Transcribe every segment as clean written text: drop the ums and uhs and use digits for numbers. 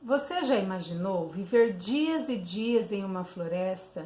Você já imaginou viver dias e dias em uma floresta,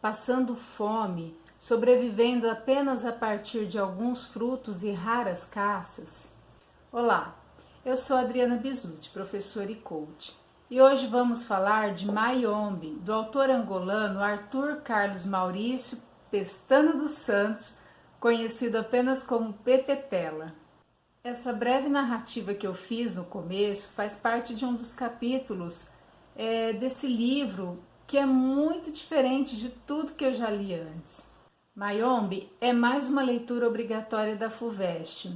passando fome, sobrevivendo apenas a partir de alguns frutos e raras caças? Olá, eu sou Adriana Bisutti, professora e coach, e hoje vamos falar de Mayombe, do autor angolano Arthur Carlos Maurício Pestana dos Santos, conhecido apenas como Pepetela. Essa breve narrativa que eu fiz no começo faz parte de um dos capítulos desse livro que é muito diferente de tudo que eu já li antes. Mayombe é mais uma leitura obrigatória da FUVEST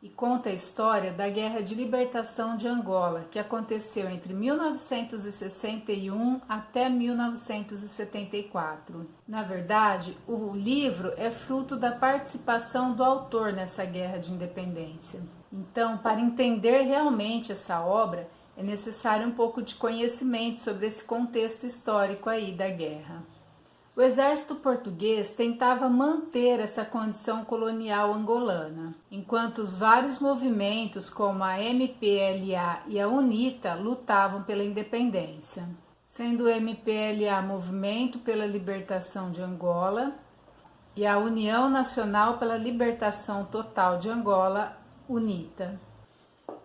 e conta a história da Guerra de Libertação de Angola, que aconteceu entre 1961 até 1974. Na verdade, o livro é fruto da participação do autor nessa guerra de independência. Então, para entender realmente essa obra, é necessário um pouco de conhecimento sobre esse contexto histórico aí da guerra. O exército português tentava manter essa condição colonial angolana, enquanto os vários movimentos como a MPLA e a UNITA lutavam pela independência, sendo o MPLA Movimento pela Libertação de Angola e a União Nacional pela Libertação Total de Angola, UNITA.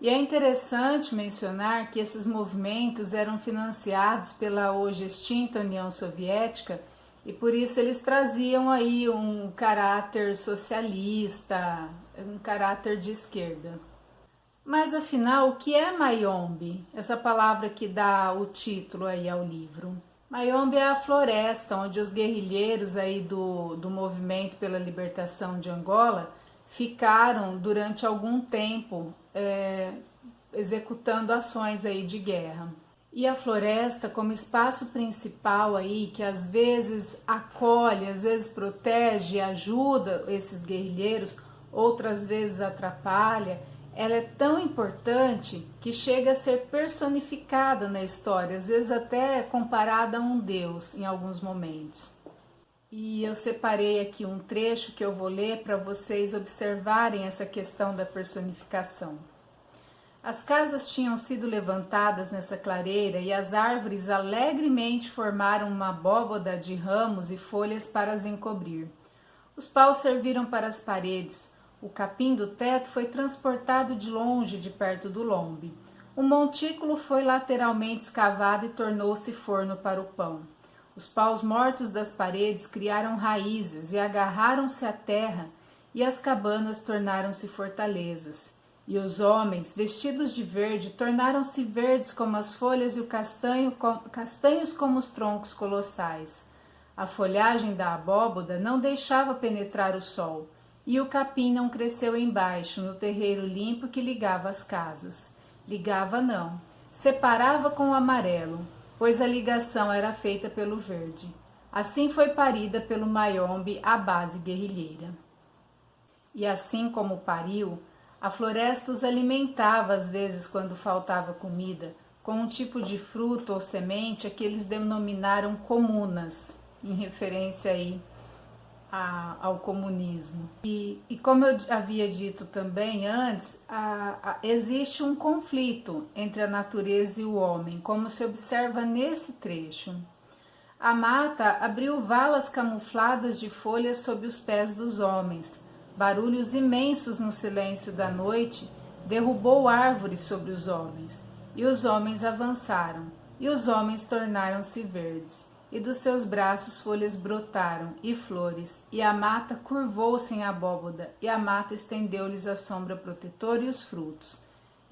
E é interessante mencionar que esses movimentos eram financiados pela hoje extinta União Soviética, e por isso eles traziam aí um caráter socialista, um caráter de esquerda. Mas afinal, o que é Mayombe? Essa palavra que dá o título aí ao livro. Mayombe é a floresta onde os guerrilheiros aí do movimento pela libertação de Angola ficaram durante algum tempo executando ações aí de guerra. E a floresta como espaço principal aí, que às vezes acolhe, às vezes protege, ajuda esses guerrilheiros, outras vezes atrapalha, ela é tão importante que chega a ser personificada na história, às vezes até comparada a um deus em alguns momentos. E eu separei aqui um trecho que eu vou ler para vocês observarem essa questão da personificação. As casas tinham sido levantadas nessa clareira e as árvores alegremente formaram uma abóbada de ramos e folhas para as encobrir. Os paus serviram para as paredes. O capim do teto foi transportado de longe, de perto do lombe. O montículo foi lateralmente escavado e tornou-se forno para o pão. Os paus mortos das paredes criaram raízes e agarraram-se à terra, e as cabanas tornaram-se fortalezas. E os homens, vestidos de verde, tornaram-se verdes como as folhas e o castanhos como os troncos colossais. A folhagem da abóbada não deixava penetrar o sol, e o capim não cresceu embaixo, no terreiro limpo que ligava as casas. Ligava não, separava com o amarelo, pois a ligação era feita pelo verde. Assim foi parida pelo Mayombe a base guerrilheira. E assim como pariu, a floresta os alimentava às vezes quando faltava comida, com um tipo de fruto ou semente que eles denominaram comunas, em referência aí ao comunismo. E como eu havia dito também antes, existe um conflito entre a natureza e o homem, como se observa nesse trecho. A mata abriu valas camufladas de folhas sob os pés dos homens. Barulhos imensos no silêncio da noite derrubou árvores sobre os homens, e os homens avançaram, e os homens tornaram-se verdes, e dos seus braços folhas brotaram, e flores, e a mata curvou-se em abóbada, e a mata estendeu-lhes a sombra protetora e os frutos.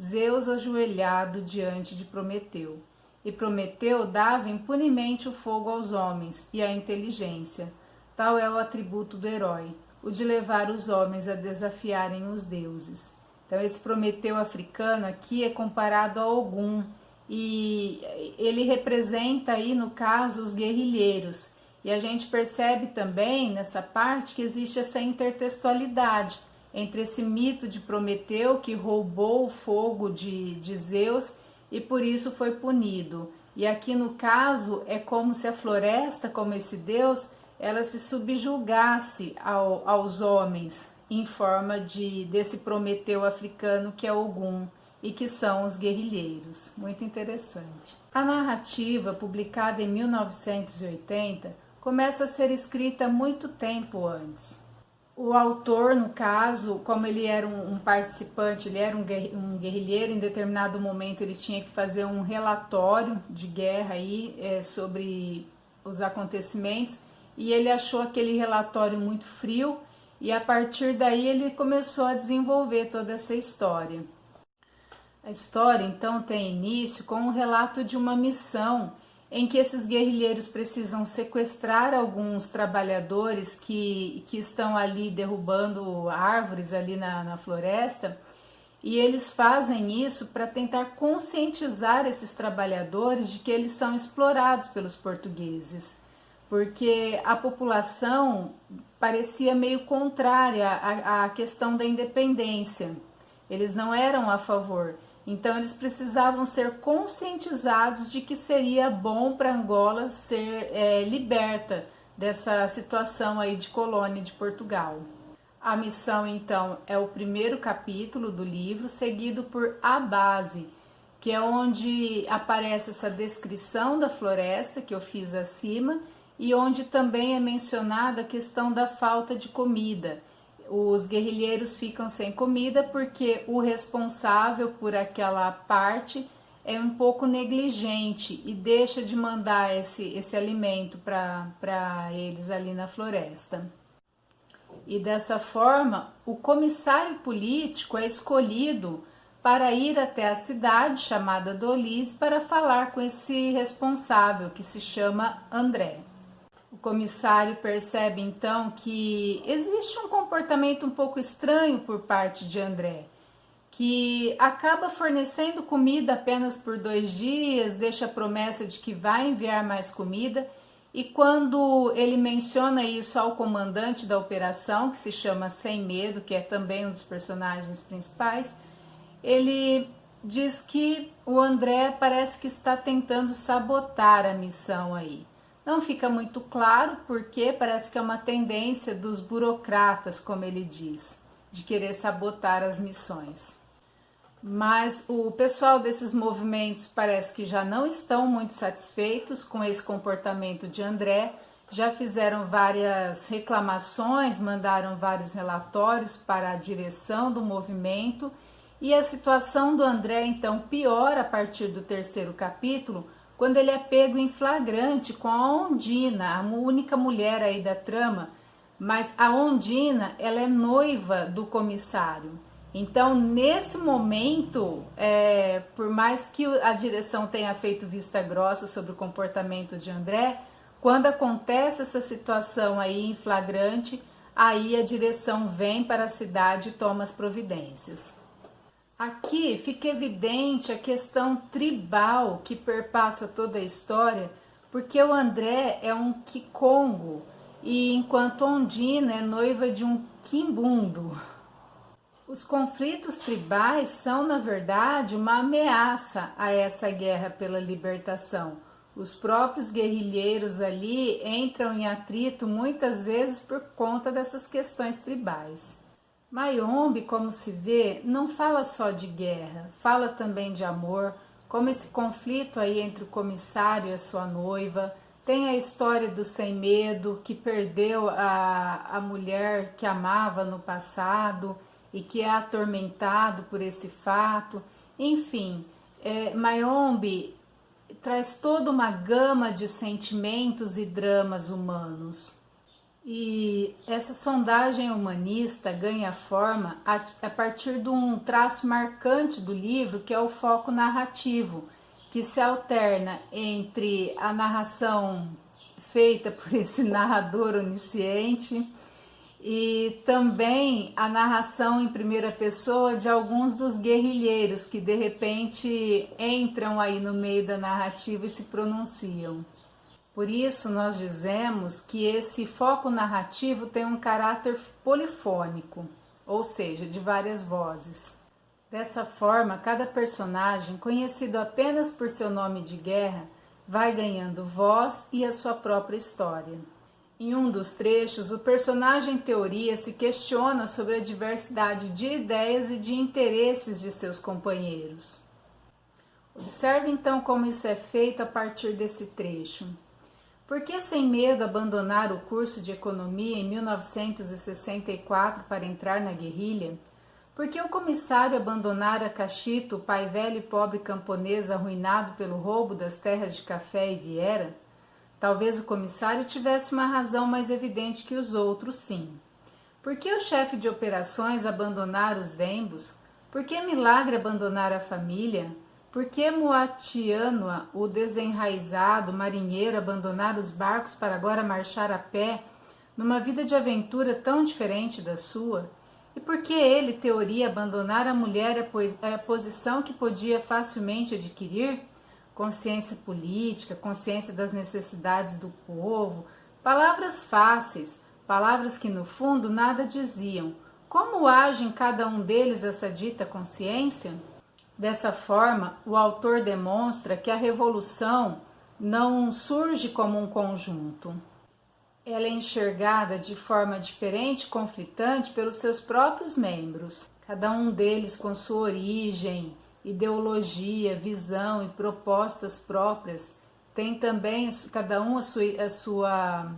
Zeus ajoelhado diante de Prometeu, e Prometeu dava impunemente o fogo aos homens e a inteligência. Tal é o atributo do herói, o de levar os homens a desafiarem os deuses. Então esse Prometeu africano aqui é comparado a Ogum, e ele representa aí no caso os guerrilheiros. E a gente percebe também nessa parte que existe essa intertextualidade entre esse mito de Prometeu que roubou o fogo de Zeus e por isso foi punido. E aqui no caso é como se a floresta, como esse deus, ela se subjugasse aos homens em forma desse Prometeu africano que é Ogum. e que são os guerrilheiros. Muito interessante. A narrativa, publicada em 1980, começa a ser escrita muito tempo antes. O autor, no caso, como ele era um participante, ele era um guerrilheiro, em determinado momento ele tinha que fazer um relatório de guerra aí, sobre os acontecimentos, e ele achou aquele relatório muito frio, e a partir daí ele começou a desenvolver toda essa história. A história, então, tem início com um relato de uma missão em que esses guerrilheiros precisam sequestrar alguns trabalhadores que estão ali derrubando árvores ali na floresta, e eles fazem isso para tentar conscientizar esses trabalhadores de que eles são explorados pelos portugueses, porque a população parecia meio contrária à questão da independência, eles não eram a favor. Então eles precisavam ser conscientizados de que seria bom para Angola ser liberta dessa situação aí de colônia de Portugal. A missão, então, é o primeiro capítulo do livro, seguido por A Base, que é onde aparece essa descrição da floresta que eu fiz acima e onde também é mencionada a questão da falta de comida. Os guerrilheiros ficam sem comida porque o responsável por aquela parte é um pouco negligente e deixa de mandar esse alimento para eles ali na floresta. E dessa forma, o comissário político é escolhido para ir até a cidade chamada Dolise para falar com esse responsável, que se chama André. O comissário percebe então que existe um comportamento um pouco estranho por parte de André, que acaba fornecendo comida apenas por 2 dias, deixa a promessa de que vai enviar mais comida, e quando ele menciona isso ao comandante da operação, que se chama Sem Medo, que é também um dos personagens principais, ele diz que o André parece que está tentando sabotar a missão aí. Não fica muito claro porque parece que é uma tendência dos burocratas, como ele diz, de querer sabotar as missões. Mas o pessoal desses movimentos parece que já não estão muito satisfeitos com esse comportamento de André, já fizeram várias reclamações, mandaram vários relatórios para a direção do movimento, e a situação do André então piora a partir do 3º capítulo, quando ele é pego em flagrante com a Ondina, a única mulher aí da trama, mas a Ondina, ela é noiva do comissário. Então, nesse momento, por mais que a direção tenha feito vista grossa sobre o comportamento de André, quando acontece essa situação aí em flagrante, aí a direção vem para a cidade e toma as providências. Aqui fica evidente a questão tribal que perpassa toda a história, porque o André é um Kikongo, e enquanto Ondina é noiva de um Quimbundo. Os conflitos tribais são, na verdade, uma ameaça a essa guerra pela libertação. Os próprios guerrilheiros ali entram em atrito muitas vezes por conta dessas questões tribais. Mayombe, como se vê, não fala só de guerra, fala também de amor, como esse conflito aí entre o comissário e a sua noiva. Tem a história do Sem Medo, que perdeu a mulher que amava no passado e que é atormentado por esse fato. Enfim, Mayombe traz toda uma gama de sentimentos e dramas humanos. E essa sondagem humanista ganha forma a partir de um traço marcante do livro, que é o foco narrativo, que se alterna entre a narração feita por esse narrador onisciente e também a narração em primeira pessoa de alguns dos guerrilheiros que de repente entram aí no meio da narrativa e se pronunciam. Por isso nós dizemos que esse foco narrativo tem um caráter polifônico, ou seja, de várias vozes. Dessa forma, cada personagem, conhecido apenas por seu nome de guerra, vai ganhando voz e a sua própria história. Em um dos trechos, o personagem Teoria se questiona sobre a diversidade de ideias e de interesses de seus companheiros. Observe então como isso é feito a partir desse trecho. Por que sem medo abandonar o curso de economia em 1964 para entrar na guerrilha? Por que o comissário abandonara Cachito, o pai velho e pobre camponês arruinado pelo roubo das terras de café e viera? Talvez o comissário tivesse uma razão mais evidente que os outros, sim. Por que o chefe de operações abandonara os Dembos? Por que Milagre abandonara a família? Por que Moatianoa, o desenraizado marinheiro, abandonara os barcos para agora marchar a pé, numa vida de aventura tão diferente da sua? E por que ele, Teoria, abandonara a mulher a posição que podia facilmente adquirir? Consciência política, consciência das necessidades do povo, palavras fáceis, palavras que no fundo nada diziam. Como age em cada um deles essa dita consciência? Dessa forma, o autor demonstra que a revolução não surge como um conjunto. Ela é enxergada de forma diferente e conflitante pelos seus próprios membros, cada um deles com sua origem, ideologia, visão e propostas próprias. Tem também cada um a sua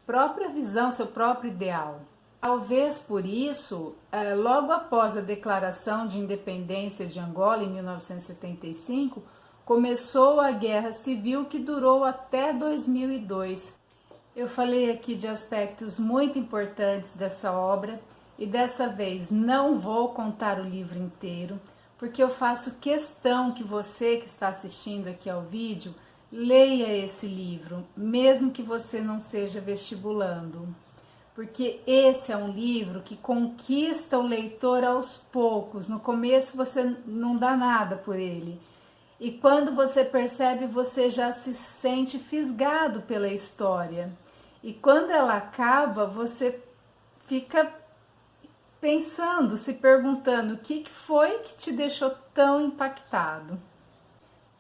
própria visão, seu próprio ideal. Talvez por isso, logo após a declaração de independência de Angola, em 1975, começou a guerra civil que durou até 2002. Eu falei aqui de aspectos muito importantes dessa obra e dessa vez não vou contar o livro inteiro, porque eu faço questão que você que está assistindo aqui ao vídeo leia esse livro, mesmo que você não seja vestibulando. Porque esse é um livro que conquista o leitor aos poucos. No começo você não dá nada por ele. E quando você percebe, você já se sente fisgado pela história. E quando ela acaba, você fica pensando, se perguntando o que foi que te deixou tão impactado.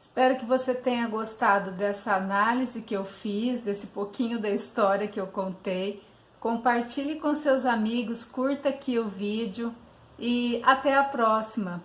Espero que você tenha gostado dessa análise que eu fiz, desse pouquinho da história que eu contei. Compartilhe com seus amigos, curta aqui o vídeo e até a próxima!